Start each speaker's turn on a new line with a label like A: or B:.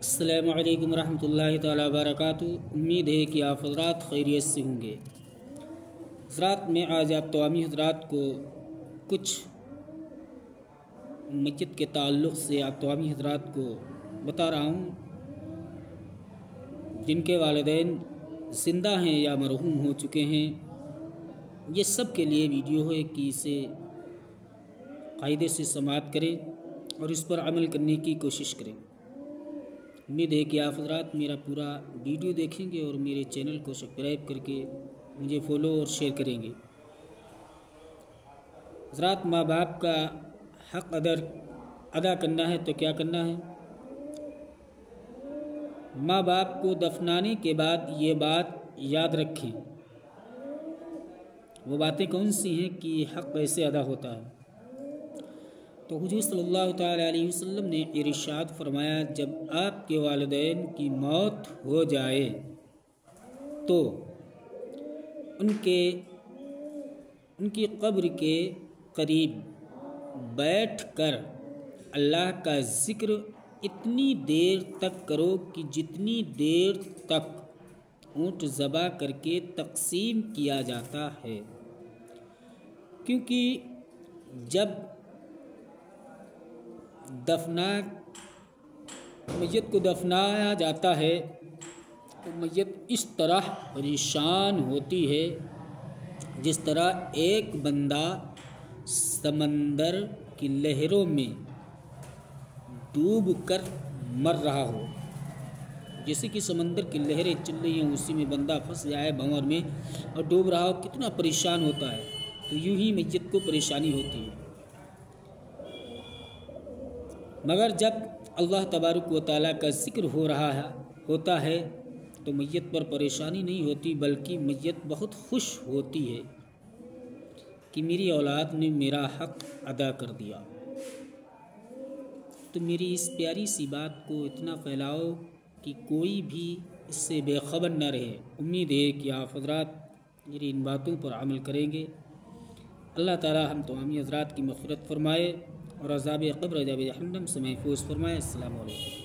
A: अस्सलामु अलैकुम रहमतुल्लाहि तआला बरकातुहू। उम्मीद है कि आप हज़रात खैरियत से होंगे। हज़रात मैं आज आप तमामी हज़रात को कुछ मस्जिद के ताल्लुक़ से आप तमामी हज़रात को बता रहा हूँ जिनके वालिदैन ज़िंदा हैं या मरहूम हो चुके हैं। ये सब के लिए वीडियो है कि इसे कायदे से समाअत करें और इस पर अमल करने की कोशिश करें। उम्मीद है कि आप हज़रात मेरा पूरा वीडियो देखेंगे और मेरे चैनल को सब्सक्राइब करके मुझे फॉलो और शेयर करेंगे। हज़रात माँ बाप का हक़ अदा करना है तो क्या करना है? माँ बाप को दफनाने के बाद ये बात याद रखें। वो बातें कौन सी हैं कि हक़ कैसे अदा होता है? तो हुज़ूर सल्लल्लाहु तआला अलैहि वसल्लम ने इरशाद फरमाया, जब आपके वालिदैन की मौत हो जाए तो उनकी कब्र के करीब बैठकर अल्लाह का ज़िक्र इतनी देर तक करो कि जितनी देर तक ऊँट ज़बा करके तक़सीम किया जाता है। क्योंकि जब मैयत को दफनाया जाता है तो मैयत इस तरह परेशान होती है जिस तरह एक बंदा समंदर की लहरों में डूब कर मर रहा हो। जैसे कि समंदर की लहरें चल रही हैं, उसी में बंदा फंस जाए भंवर में और डूब रहा हो, कितना परेशान होता है। तो यूं ही मैयत को परेशानी होती है। मगर जब अल्लाह तबारक व तआला का ज़िक्र होता है तो मैयत पर परेशानी नहीं होती, बल्कि मैयत बहुत खुश होती है कि मेरी औलाद ने मेरा हक़ अदा कर दिया। तो मेरी इस प्यारी सी बात को इतना फैलाओ कि कोई भी इससे बेखबर न रहे। उम्मीद है कि आप हज़रात मेरी इन बातों पर अमल करेंगे। अल्लाह ताला हम तमामी हज़रात की मग़फ़िरत फ़रमाए और अज़ाब क़ब्र अज़ाब जहन्नम से महफूज़ फ़रमाए। अस्सलामु अलैकुम।